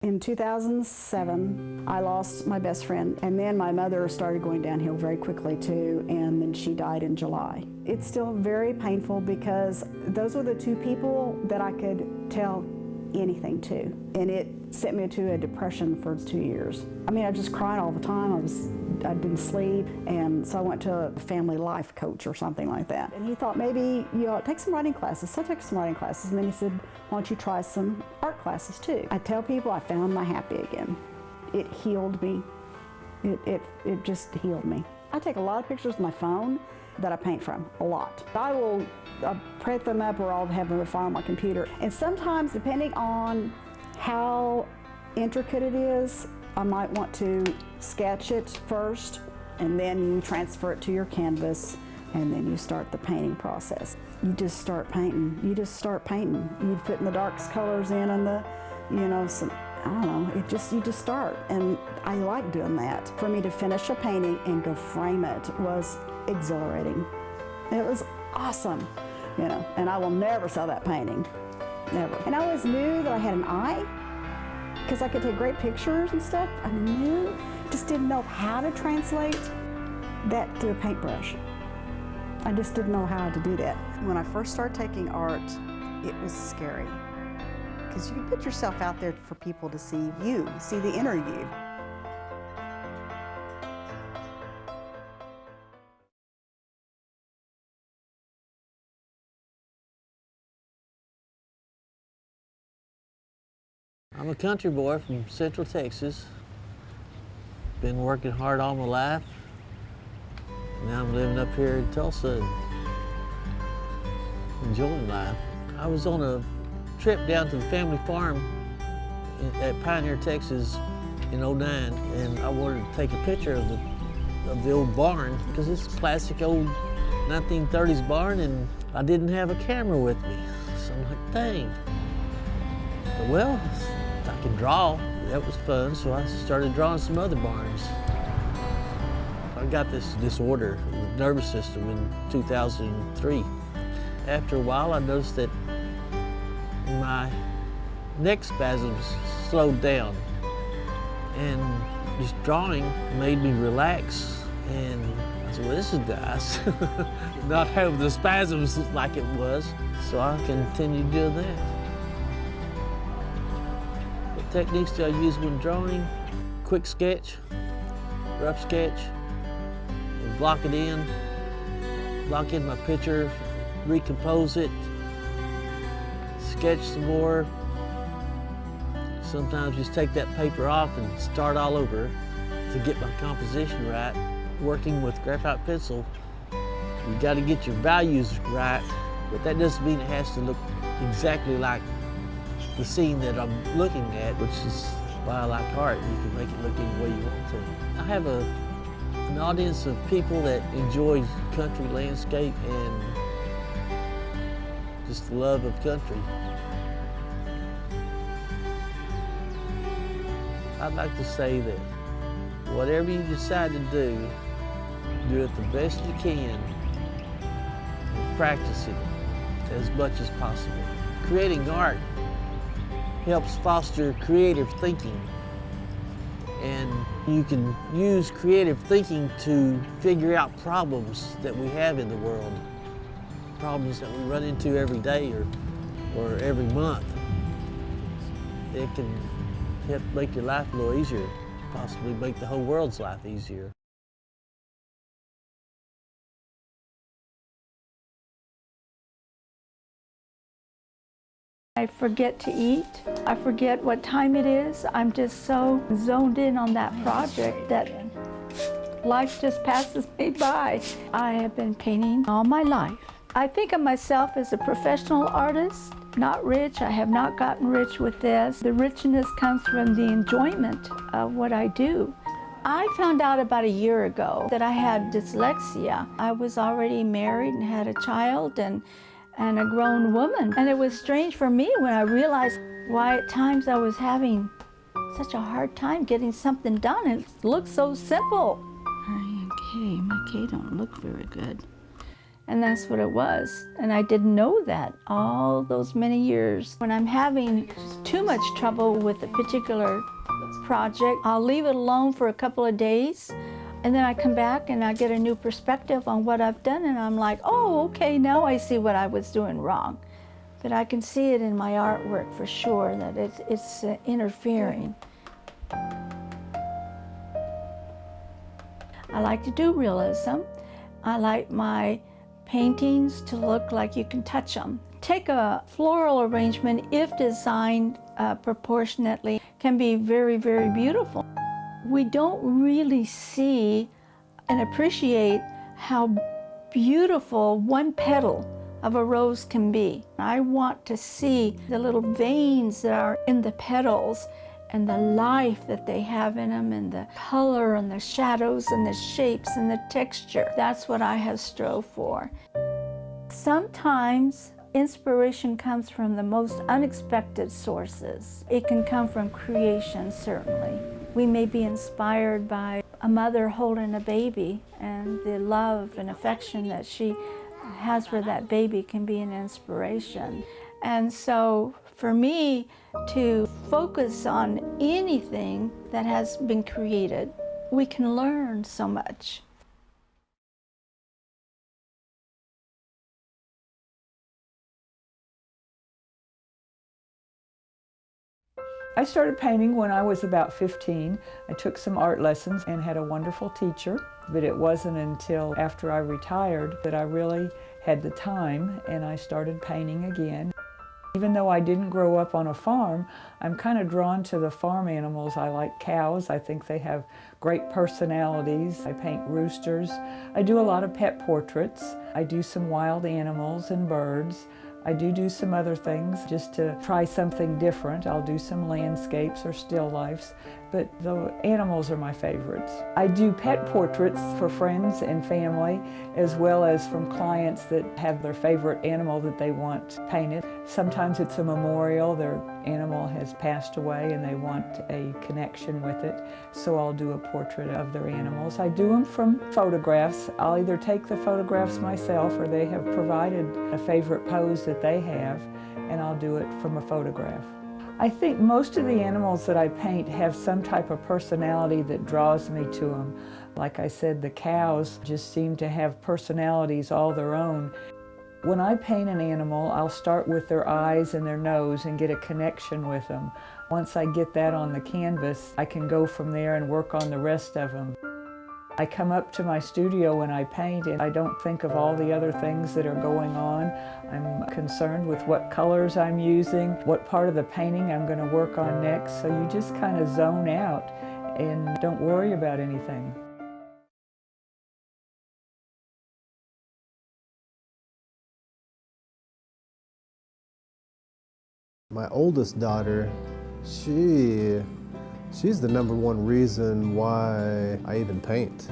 In 2007, I lost my best friend, and then my mother started going downhill very quickly too, and then she died in July. It's still very painful because those were the two people that I could tell anything to, and it sent me to a depression for 2 years. I mean, I just cried all the time. I didn't sleep, and so I went to a family life coach or something like that. And he thought maybe you ought to take some writing classes. So I took some writing classes, and then he said, why don't you try some art classes too? I tell people I found my happy again. It healed me. It just healed me. I take a lot of pictures with my phone that I paint from, a lot. I will print them up or I'll have them file on my computer. And sometimes, depending on how intricate it is, I might want to sketch it first, and then you transfer it to your canvas, and then you start the painting process. You just start painting. You just start painting. You put in the darkest colors in and the, some, I don't know, you just start. And I like doing that. For me to finish a painting and go frame it was exhilarating. It was awesome, and I will never sell that painting, never. And I always knew that I had an eye, because I could take great pictures and stuff. I knew, just didn't know how to translate that to a paintbrush. I just didn't know how to do that. When I first started taking art, it was scary, because you can put yourself out there for people to see you, see the inner you. I'm a country boy from Central Texas. Been working hard all my life. Now I'm living up here in Tulsa and enjoying life. I was on a trip down to the family farm at Pioneer, Texas in '09, and I wanted to take a picture of the old barn, because it's a classic old 1930s barn, and I didn't have a camera with me. So I'm like, dang. But, well, I can draw. That was fun, so I started drawing some other barns. I got this disorder with the nervous system in 2003. After a while, I noticed that my neck spasms slowed down, and just drawing made me relax. And I said, well, this is nice. Not have the spasms like it was. So I continued doing that. Techniques that I use when drawing: quick sketch, rough sketch, block it in, block in my picture, recompose it, sketch some more. Sometimes just take that paper off and start all over to get my composition right. Working with graphite pencil, you got to get your values right, but that doesn't mean it has to look exactly like the scene that I'm looking at, which is why I like art. You can make it look any way you want to. I have an audience of people that enjoy country landscape and just the love of country. I'd like to say that whatever you decide to do it the best you can and practice it as much as possible. Creating art helps foster creative thinking, and you can use creative thinking to figure out problems that we have in the world, problems that we run into every day or every month. It can help make your life a little easier, possibly make the whole world's life easier. I forget to eat. I forget what time it is. I'm just so zoned in on that project that life just passes me by. I have been painting all my life. I think of myself as a professional artist, not rich. I have not gotten rich with this. The richness comes from the enjoyment of what I do. I found out about a year ago that I had dyslexia. I was already married and had a child and a grown woman. And it was strange for me when I realized why at times I was having such a hard time getting something done. It looked so simple. Okay, my K don't look very good. And that's what it was. And I didn't know that all those many years. When I'm having too much trouble with a particular project, I'll leave it alone for a couple of days, and then I come back and I get a new perspective on what I've done, and I'm like, oh, okay, now I see what I was doing wrong. But I can see it in my artwork for sure, that it's interfering. I like to do realism. I like my paintings to look like you can touch them. Take a floral arrangement, if designed proportionately, can be very, very beautiful. We don't really see and appreciate how beautiful one petal of a rose can be. I want to see the little veins that are in the petals and the life that they have in them, and the color and the shadows and the shapes and the texture. That's what I have strove for. Sometimes inspiration comes from the most unexpected sources. It can come from creation, certainly. We may be inspired by a mother holding a baby, and the love and affection that she has for that baby can be an inspiration. And so for me to focus on anything that has been created, we can learn so much. I started painting when I was about 15. I took some art lessons and had a wonderful teacher, but it wasn't until after I retired that I really had the time, and I started painting again. Even though I didn't grow up on a farm, I'm kind of drawn to the farm animals. I like cows. I think they have great personalities. I paint roosters. I do a lot of pet portraits. I do some wild animals and birds. I do some other things just to try something different. I'll do some landscapes or still lifes, but the animals are my favorites. I do pet portraits for friends and family, as well as from clients that have their favorite animal that they want painted. Sometimes it's a memorial. Their animal has passed away and they want a connection with it, so I'll do a portrait of their animals. I do them from photographs. I'll either take the photographs myself, or they have provided a favorite pose that they have, and I'll do it from a photograph. I think most of the animals that I paint have some type of personality that draws me to them. Like I said, the cows just seem to have personalities all their own. When I paint an animal, I'll start with their eyes and their nose and get a connection with them. Once I get that on the canvas, I can go from there and work on the rest of them. I come up to my studio when I paint, and I don't think of all the other things that are going on. I'm concerned with what colors I'm using, what part of the painting I'm going to work on next, so you just kind of zone out and don't worry about anything. My oldest daughter, she's the #1 reason why I even paint.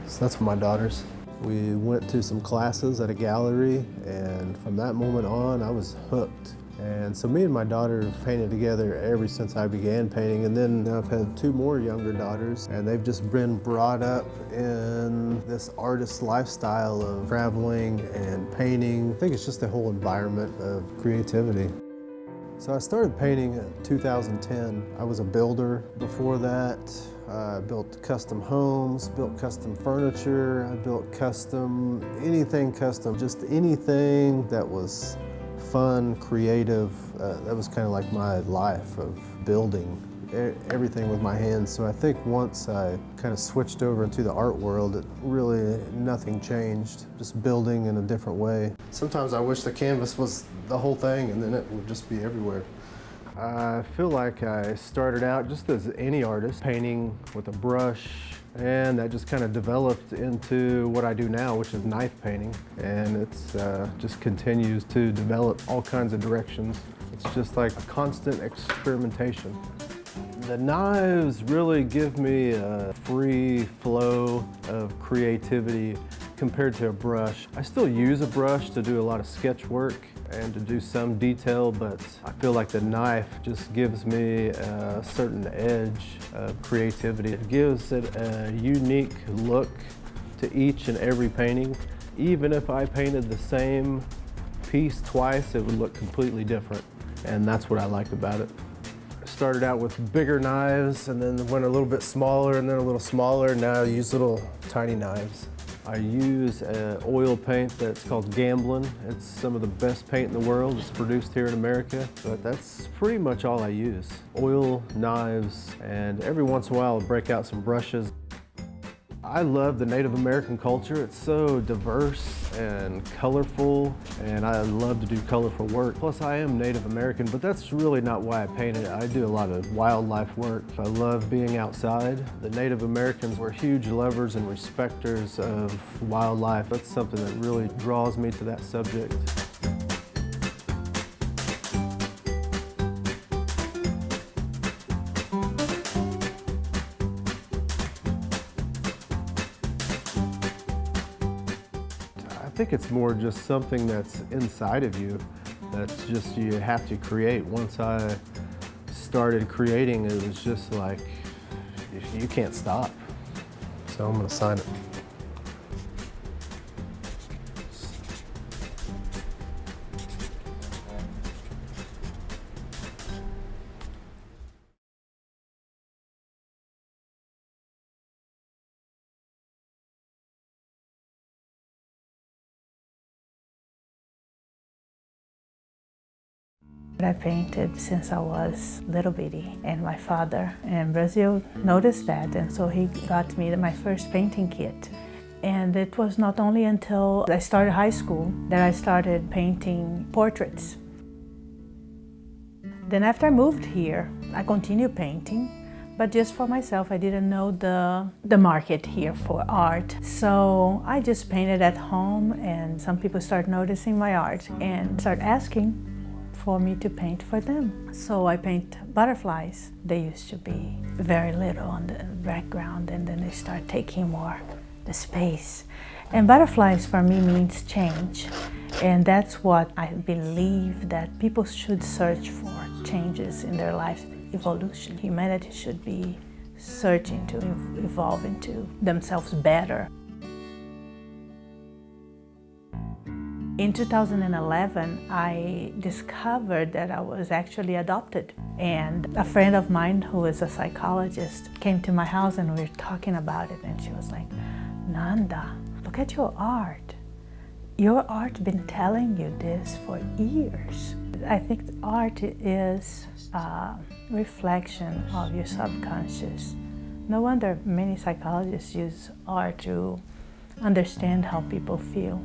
So that's for my daughters. We went to some classes at a gallery, and from that moment on, I was hooked. And so me and my daughter have painted together ever since I began painting, and then I've had 2 more younger daughters, and they've just been brought up in this artist lifestyle of traveling and painting. I think it's just the whole environment of creativity. So I started painting in 2010. I was a builder before that. I built custom homes, built custom furniture, I built anything custom, just anything that was fun, creative. That was kind of like my life of building everything with my hands. So I think once I kind of switched over into the art world, nothing changed, just building in a different way. Sometimes I wish the canvas was the whole thing, and then it would just be everywhere. I feel like I started out just as any artist, painting with a brush, and that just kind of developed into what I do now, which is knife painting. And it's just continues to develop all kinds of directions. It's just like a constant experimentation. The knives really give me a free flow of creativity compared to a brush. I still use a brush to do a lot of sketch work and to do some detail, but I feel like the knife just gives me a certain edge of creativity. It gives it a unique look to each and every painting, Even if I painted the same piece twice, it would look completely different. And that's what I like about it. I started out with bigger knives and then went a little bit smaller and then a little smaller. Now I use little tiny knives. I use an oil paint that's called Gamblin. It's some of the best paint in the world. It's produced here in America, but that's pretty much all I use. Oil, knives, and every once in a while I'll break out some brushes. I love the Native American culture. It's so diverse and colorful, and I love to do colorful work. Plus, I am Native American, but that's really not why I paint it. I do a lot of wildlife work. I love being outside. The Native Americans were huge lovers and respecters of wildlife. That's something that really draws me to that subject. I think it's more just something that's inside of you that's just you have to create. Once I started creating, it was just like you can't stop. So I'm gonna sign it. I painted since I was little bitty, and my father in Brazil noticed that, and so he got me my first painting kit. And it was not only until I started high school that I started painting portraits. Then after I moved here, I continued painting, but just for myself. I didn't know the market here for art. So I just painted at home, and some people started noticing my art and started asking for me to paint for them. So I paint butterflies. They used to be very little on the background, and then they start taking more the space. And butterflies for me means change. And that's what I believe that people should search for, changes in their lives, evolution. Humanity should be searching to evolve into themselves better. In 2011, I discovered that I was actually adopted. And a friend of mine who is a psychologist came to my house and we were talking about it, and she was like, "Nanda, look at your art. Your art's been telling you this for years." I think art is a reflection of your subconscious. No wonder many psychologists use art to understand how people feel.